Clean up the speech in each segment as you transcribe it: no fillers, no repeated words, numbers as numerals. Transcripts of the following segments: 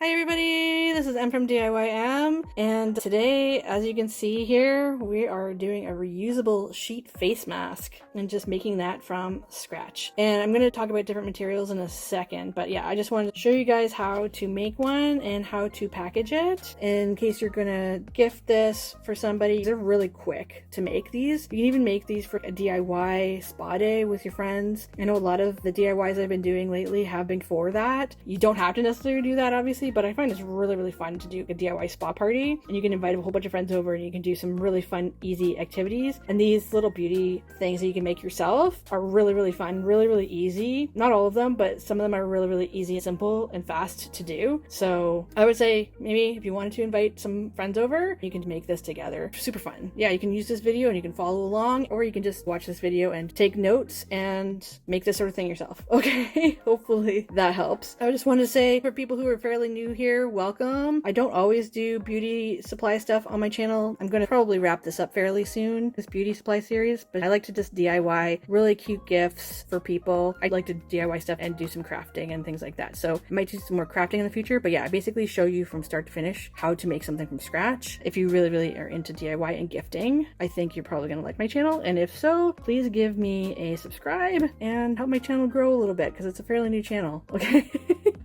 Hi everybody, this is M from DIYM, and today, as you can see here, we are doing a reusable sheet face mask and just making that from scratch. And I'm going to talk about different materials in a second, but yeah, I just wanted to show you guys how to make one and how to package it in case you're going to gift this for somebody. They're really quick to make these. You can even make these for a DIY spa day with your friends. I know a lot of the DIYs I've been doing lately have been for that. You don't have to necessarily do that, obviously, but I find it's really fun to do a DIY spa party, and you can invite a whole bunch of friends over and you can do some really fun, easy activities. And these little beauty things that you can make yourself are really fun, really easy. Not all of them, but some of them are really easy and simple and fast to do. So I would say maybe if you wanted to invite some friends over, you can make this together. Super fun. Yeah, you can use this video and you can follow along, or you can just watch this video and take notes and make this sort of thing yourself. Okay, hopefully that helps. I just wanted to say, for people who are fairly new here, welcome. I don't always do beauty supply stuff on my channel. I'm going to probably wrap this up fairly soon, this beauty supply series, but I like to just DIY really cute gifts for people. I'd like to DIY stuff and do some crafting and things like that. So I might do some more crafting in the future, but yeah, I basically show you from start to finish how to make something from scratch. If you really are into DIY and gifting, I think you're probably going to like my channel. And if so, please give me a subscribe and help my channel grow a little bit because it's a fairly new channel. Okay.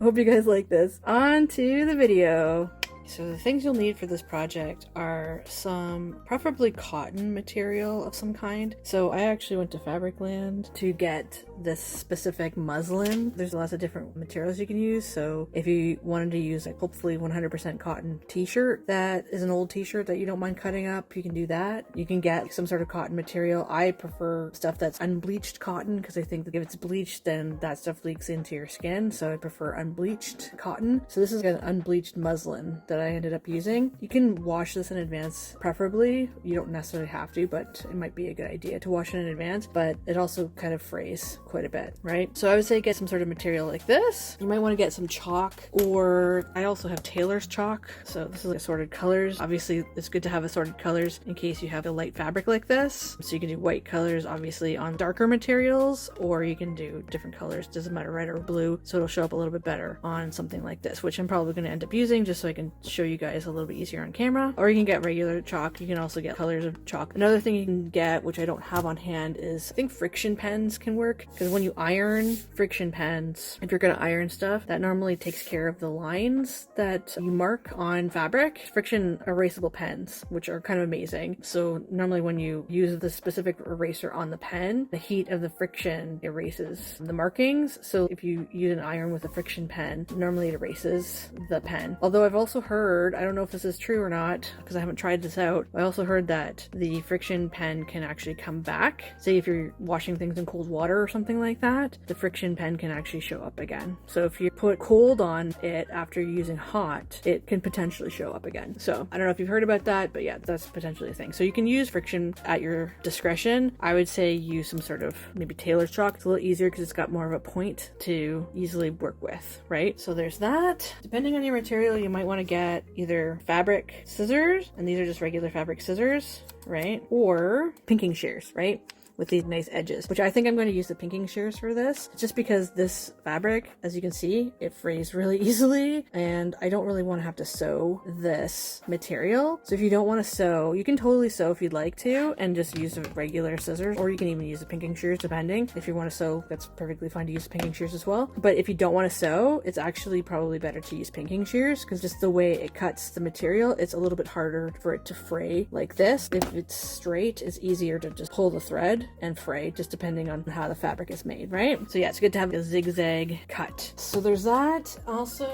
Hope you guys like this. On to the video. So the things you'll need for this project are some preferably cotton material of some kind. So I actually went to Fabricland to get this specific muslin. There's lots of different materials you can use. So if you wanted to use like hopefully 100% cotton t-shirt that is an old t-shirt that you don't mind cutting up, you can do that. You can get some sort of cotton material. I prefer stuff that's unbleached cotton because I think that if it's bleached, then that stuff leaks into your skin. So I prefer unbleached cotton. So this is an unbleached muslin that I ended up using. You can wash this in advance, preferably. You don't necessarily have to, but it might be a good idea to wash it in advance, but it also kind of frays quite a bit, right? So I would say get some sort of material like this. You might want to get some chalk, or I also have Taylor's chalk. So this is assorted colors. Obviously, it's good to have assorted colors in case you have a light fabric like this. So you can do white colors, obviously, on darker materials, or you can do different colors. Doesn't matter, red or blue. So it'll show up a little bit better on something like this, which I'm probably going to end up using just so I can show you guys a little bit easier on camera. Or you can get regular chalk. You can also get colors of chalk. Another thing you can get, which I don't have on hand, is I think friction pens can work, because when you iron friction pens, if you're going to iron stuff, that normally takes care of the lines that you mark on fabric. Friction erasable pens, which are kind of amazing. So normally when you use the specific eraser on the pen, the heat of the friction erases the markings. So if you use an iron with a friction pen, normally it erases the pen. Although I've also heard, I don't know if this is true or not because I haven't tried this out, I also heard that the friction pen can actually come back. Say if you're washing things in cold water or something like that, the friction pen can actually show up again. So if you put cold on it after using hot, it can potentially show up again. So I don't know if you've heard about that, but yeah, that's potentially a thing. So you can use friction at your discretion. I would say use some sort of maybe Taylor's chalk. It's a little easier because it's got more of a point to easily work with, right? So there's that. Depending on your material, you might want to get either fabric scissors, and these are just regular fabric scissors, right? Or pinking shears, right? With these nice edges, which I think I'm going to use the pinking shears for this, just because this fabric, as you can see, it frays really easily, and I don't really want to have to sew this material. So if you don't want to sew, you can totally sew if you'd like to, and just use regular scissors, or you can even use the pinking shears, depending. If you want to sew, that's perfectly fine to use pinking shears as well. But if you don't want to sew, it's actually probably better to use pinking shears, because just the way it cuts the material, it's a little bit harder for it to fray like this. If it's straight, it's easier to just pull the thread and fray, just depending on how the fabric is made, right? So yeah, it's good to have a zigzag cut. So there's that. Also,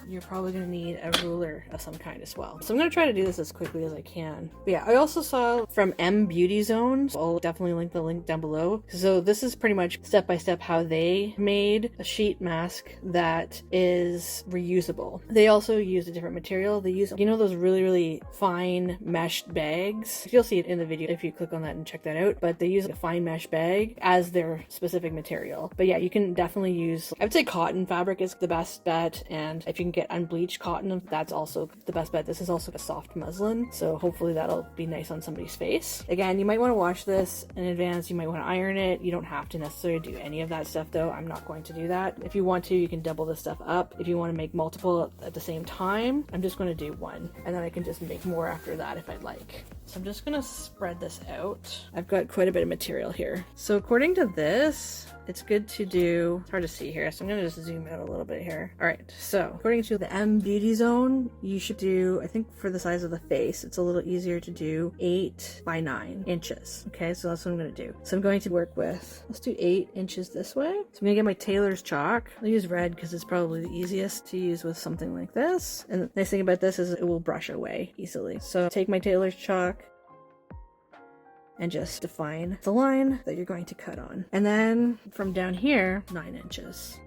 you're probably going to need a ruler of some kind as well. So I'm going to try to do this as quickly as I can. But yeah, I also saw from M Beauty Zone, so I'll definitely link the link down below. So this is pretty much step by step how they made a sheet mask that is reusable. They also use a different material. They use, you know, those really fine meshed bags. You'll see it in the video if you click on that and check that out. But they use a fine mesh bag as their specific material. But yeah, you can definitely use, I would say cotton fabric is the best bet. And if you can get unbleached cotton, that's also the best bet. This is also a soft muslin, so hopefully that'll be nice on somebody's face. Again, you might want to wash this in advance. You might want to iron it. You don't have to necessarily do any of that stuff though. I'm not going to do that. If you want to, you can double this stuff up. If you want to make multiple at the same time, I'm just going to do one, and then I can just make more after that if I'd like. So I'm just gonna spread this out. I've got quite a bit of material here. So according to this, it's good to do, it's hard to see here, so I'm gonna just zoom out a little bit here. All right, so according to the M Beauty Zone, you should do, I think for the size of the face, it's a little easier to do 8 by 9 inches. Okay, so that's what I'm gonna do. So I'm going to work with, let's do 8 inches this way. So I'm gonna get my tailor's chalk. I'll use red because it's probably the easiest to use with something like this. And the nice thing about this is it will brush away easily. So take my tailor's chalk and just define the line that you're going to cut on. And then from down here, 9 inches.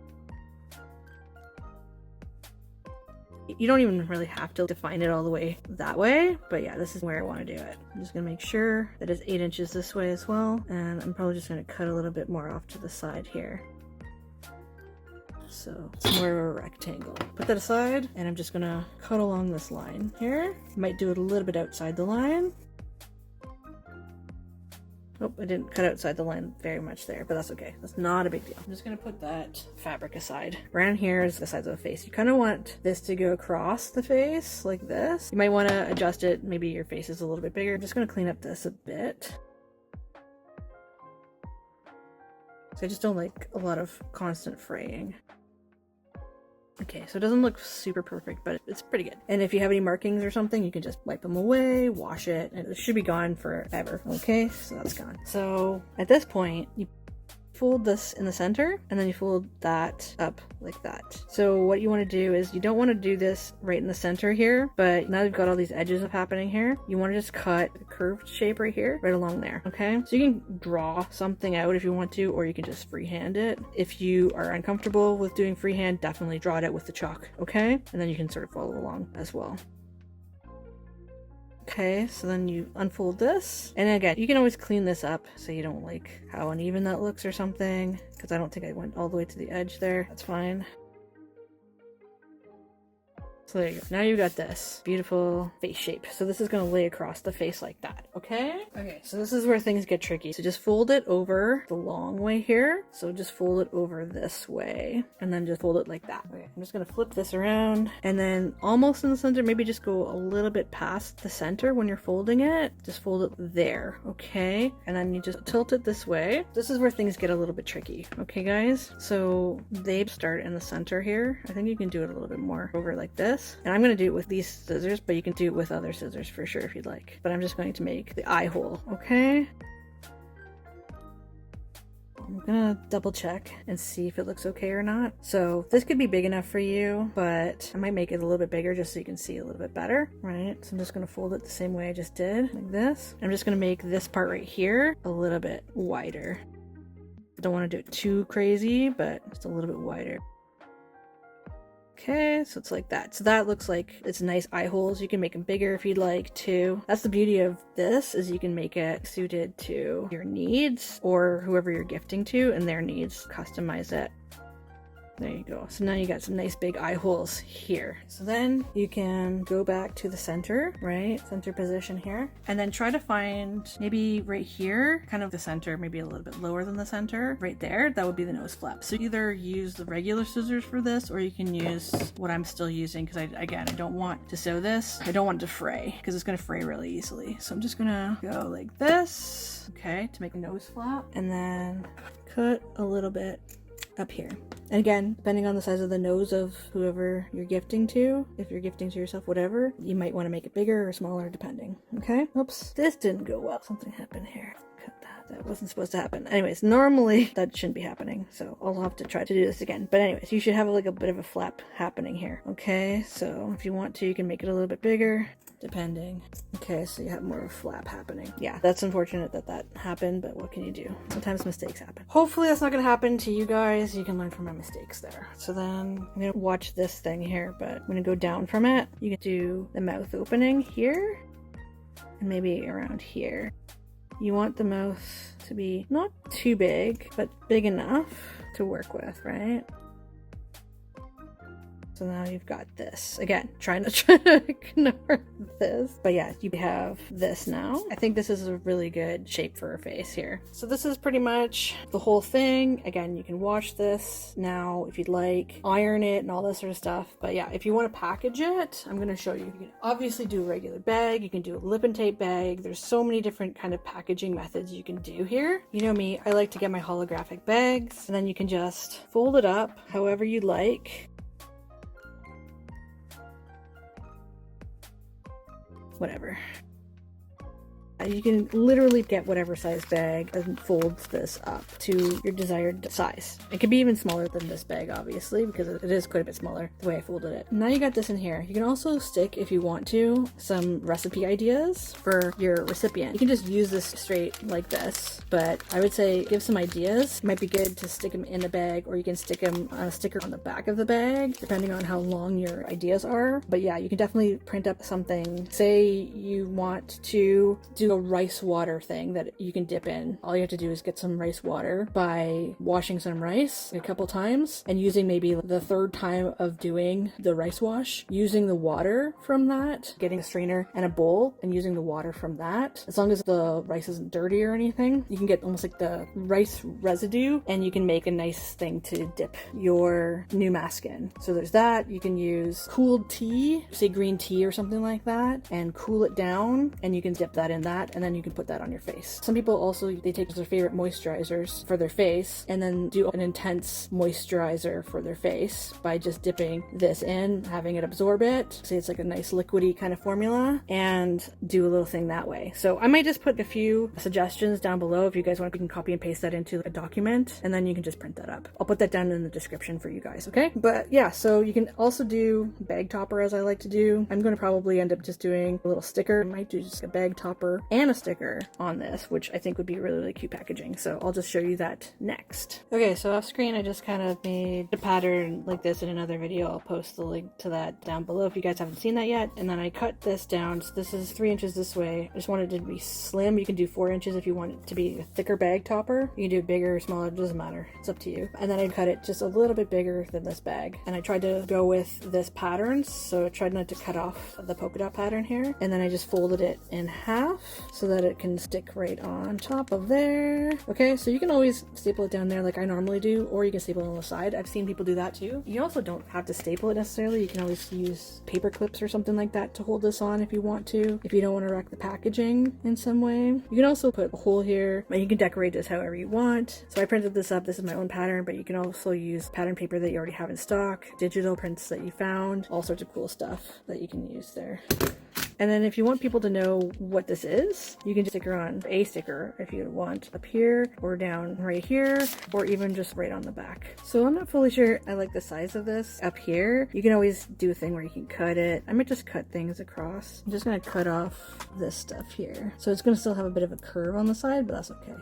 You don't even really have to define it all the way that way, but yeah, this is where I want to do it. I'm just gonna make sure that it's 8 inches this way as well, and I'm probably just gonna cut a little bit more off to the side here. So it's more of a rectangle. Put that aside, and I'm just gonna cut along this line here. Might do it a little bit outside the line. Oh, I didn't cut outside the line very much there, but that's okay. That's not a big deal. I'm just gonna put that fabric aside. Around here is the size of the face. You kind of want this to go across the face like this. You might want to adjust it. Maybe your face is a little bit bigger. I'm just gonna clean up this a bit. So I just don't like a lot of constant fraying. Okay, so it doesn't look super perfect, but it's pretty good. And if you have any markings or something, you can just wipe them away, wash it, and it should be gone forever. Okay, so that's gone. So at this point, you fold this in the center, and then you fold that up like that. So what you want to do is, you don't want to do this right in the center here, but now you've got all these edges of happening here, you want to just cut a curved shape right here, right along there. Okay, so you can draw something out if you want to, or you can just freehand it. If you are uncomfortable with doing freehand, definitely draw it out with the chalk. Okay, and then you can sort of follow along as well. Okay, so then you unfold this, and again, you can always clean this up so you don't like how uneven that looks or something, because I don't think I went all the way to the edge there. That's fine. So there you go. Now you got this beautiful face shape. So this is going to lay across the face like that. Okay? Okay, so this is where things get tricky. So just fold it over the long way here. So just fold it over this way, and then just fold it like that. Okay, I'm just going to flip this around, and then almost in the center, maybe just go a little bit past the center when you're folding it. Just fold it there. Okay? And then you just tilt it this way. This is where things get a little bit tricky. Okay, guys? So they start in the center here. I think you can do it a little bit more over like this. And I'm going to do it with these scissors, but you can do it with other scissors for sure if you'd like. But I'm just going to make the eye hole, okay? I'm gonna double check and see if it looks okay or not. So this could be big enough for you, but I might make it a little bit bigger just so you can see a little bit better, right? So I'm just gonna fold it the same way I just did, like this. I'm just gonna make this part right here a little bit wider. I don't want to do it too crazy, but just a little bit wider. Okay, so it's like that. So that looks like it's nice eye holes. You can make them bigger if you'd like to. That's the beauty of this, is you can make it suited to your needs or whoever you're gifting to and their needs. Customize it. There you go. So now you got some nice big eye holes here. So then you can go back to the center, right? Center position here. And then try to find maybe right here, kind of the center, maybe a little bit lower than the center. Right there, that would be the nose flap. So either use the regular scissors for this, or you can use what I'm still using, because I don't want to sew this. I don't want it to fray, because it's going to fray really easily. So I'm just going to go like this, okay, to make a nose flap. And then cut a little bit up here. And again, depending on the size of the nose of whoever you're gifting to, if you're gifting to yourself, whatever, you might want to make it bigger or smaller depending. Okay? Oops, this didn't go well. Something happened here. Cut that. That wasn't supposed to happen. Anyways, normally that shouldn't be happening, so I'll have to try to do this again. But anyways, you should have like a bit of a flap happening here. Okay? So if you want to, you can make it a little bit bigger, depending. Okay, so you have more of a flap happening. Yeah, that's unfortunate that that happened, but what can you do? Sometimes mistakes happen. Hopefully that's not going to happen to you guys. You can learn from my mistakes there. So then I'm going to watch this thing here, but I'm going to go down from it. You can do the mouth opening here and maybe around here. You want the mouth to be not too big, but big enough to work with, right? So now you've got this. Again, trying to ignore this. But yeah, you have this now. I think this is a really good shape for a face here. So this is pretty much the whole thing. Again, you can wash this now if you'd like, iron it and all this sort of stuff. But yeah, if you want to package it, I'm going to show you. You can obviously do a regular bag. You can do a lip and tape bag. There's so many different kind of packaging methods you can do here. You know me, I like to get my holographic bags, and then you can just fold it up however you like. Whatever. You can literally get whatever size bag and fold this up to your desired size. It can be even smaller than this bag, obviously, because it is quite a bit smaller the way I folded it. Now you got this in here. You can also stick, if you want to, some recipe ideas for your recipient. You can just use this straight like this, but I would say give some ideas. It might be good to stick them in the bag, or you can stick them on a sticker on the back of the bag, depending on how long your ideas are. But yeah, you can definitely print up something. Say you want to do a rice water thing that you can dip in. All you have to do is get some rice water by washing some rice a couple times and using maybe the third time of doing the rice wash, using the water from that, getting a strainer and a bowl and using the water from that. As long as the rice isn't dirty or anything, you can get almost like the rice residue and you can make a nice thing to dip your new mask in. So there's that. You can use cooled tea, say green tea or something like that, and cool it down, and you can dip that in that, and then you can put that on your face. Some people also, they take their favorite moisturizers for their face and then do an intense moisturizer for their face by just dipping this in, having it absorb it. Say it's like a nice liquidy kind of formula, and do a little thing that way. So I might just put a few suggestions down below. If you guys want, you can copy and paste that into a document, and then you can just print that up. I'll put that down in the description for you guys, okay? But yeah, so you can also do bag topper, as I like to do. I'm going to probably end up just doing a little sticker. I might do just a bag topper and a sticker on this, which I think would be really, really cute packaging. So I'll just show you that next. Okay, so off screen, I just kind of made a pattern like this in another video. I'll post the link to that down below if you guys haven't seen that yet. And then I cut this down. So this is 3 inches this way. I just wanted it to be slim. You can do 4 inches if you want it to be a thicker bag topper. You can do it bigger or smaller, it doesn't matter. It's up to you. And then I cut it just a little bit bigger than this bag. And I tried to go with this pattern, so I tried not to cut off the polka dot pattern here. And then I just folded it in half so that it can stick right on top of there. Okay, so you can always staple it down there like I normally do, or you can staple it on the side. I've seen people do that too. You also don't have to staple it necessarily. You can always use paper clips or something like that to hold this on if you want to, if you don't want to wreck the packaging in some way. You can also put a hole here, and you can decorate this however you want. So I printed this up. This is my own pattern, but you can also use pattern paper that you already have in stock, digital prints that you found, all sorts of cool stuff that you can use there. And then if you want people to know what this is, you can just sticker on a sticker if you want, up here or down right here, or even just right on the back. So I'm not fully sure I like the size of this up here. You can always do a thing where you can cut it. I might just cut things across. I'm just gonna cut off this stuff here. So it's gonna still have a bit of a curve on the side, but that's okay.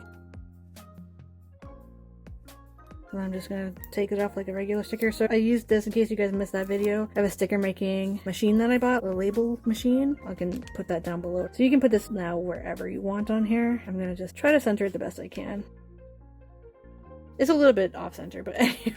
And I'm just gonna take it off like a regular sticker. So I used this in case you guys missed that video. I have a sticker making machine that I bought, a label machine. I can put that down below. So you can put this now wherever you want on here. I'm gonna just try to center it the best I can. It's a little bit off center, but anyway.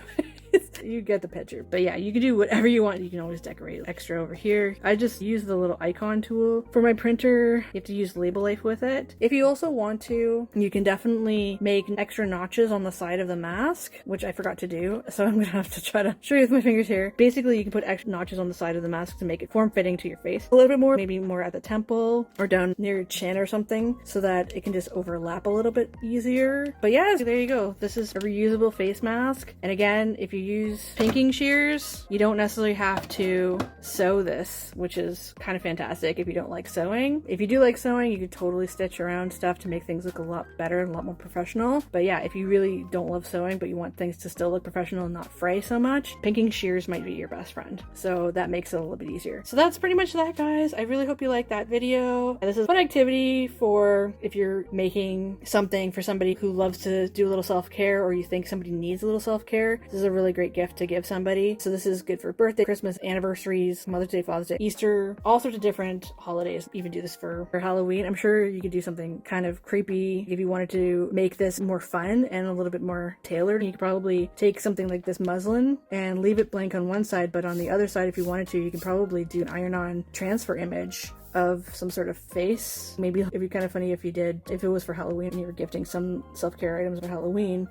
You get the picture. But yeah, you can do whatever you want. You can always decorate extra over here. I just use the little icon tool. For my printer, you have to use Label Life with it. If you also want to, you can definitely make extra notches on the side of the mask, which I forgot to do. So I'm gonna have to try to show you with my fingers here. Basically, you can put extra notches on the side of the mask to make it form-fitting to your face. A little bit more, maybe more at the temple or down near your chin or something, so that it can just overlap a little bit easier. But yeah, so there you go. This is a reusable face mask. And again, if you use pinking shears, you don't necessarily have to sew this, which is kind of fantastic if you don't like sewing. If you do like sewing, you could totally stitch around stuff to make things look a lot better and a lot more professional. But yeah, if you really don't love sewing but you want things to still look professional and not fray so much, pinking shears might be your best friend. So that makes it a little bit easier. So that's pretty much that, guys. I really hope you liked that video. This is a fun activity for if you're making something for somebody who loves to do a little self-care, or you think somebody needs a little self-care. This is a really really great gift to give somebody. So this is good for birthday, Christmas, anniversaries, Mother's Day, Father's Day, Easter, all sorts of different holidays. Even do this for Halloween. I'm sure you could do something kind of creepy if you wanted to make this more fun and a little bit more tailored. You could probably take something like this muslin and leave it blank on one side, but on the other side, if you wanted to, you can probably do an iron-on transfer image of some sort of face. Maybe it'd be kind of funny if you did, if it was for Halloween and you were gifting some self-care items for Halloween.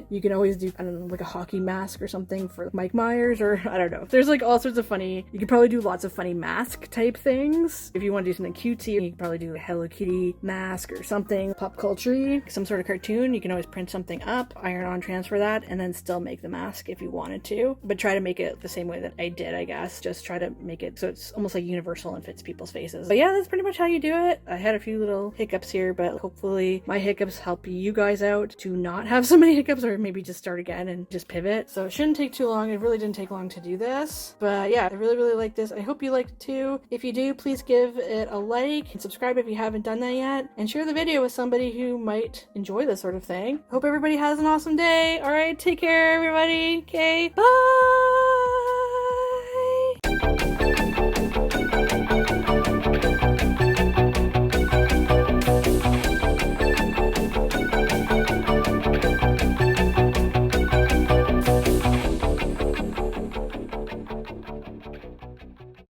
You can always do, I don't know, like a hockey mask or something for Mike Myers, or I don't know. There's like all sorts of funny, you could probably do lots of funny mask type things. If you want to do something cutesy, you could probably do a Hello Kitty mask or something pop culture-y, some sort of cartoon. You can always print something up, iron on transfer that, and then still make the mask if you wanted to. But try to make it the same way that I did, I guess. Just try to make it so it's almost like universal and fits people's faces. But yeah, that's pretty much how you do it. I had a few little hiccups here, but hopefully my hiccups help you guys out to not have so many hiccups, or maybe just start again and just pivot. So it shouldn't take too long. It really didn't take long to do this. But yeah, I really like this. I hope you liked it too. If you do, please give it a like and subscribe if you haven't done that yet, and share the video with somebody who might enjoy this sort of thing. Hope everybody has an awesome day. All right, take care, everybody. Okay, bye!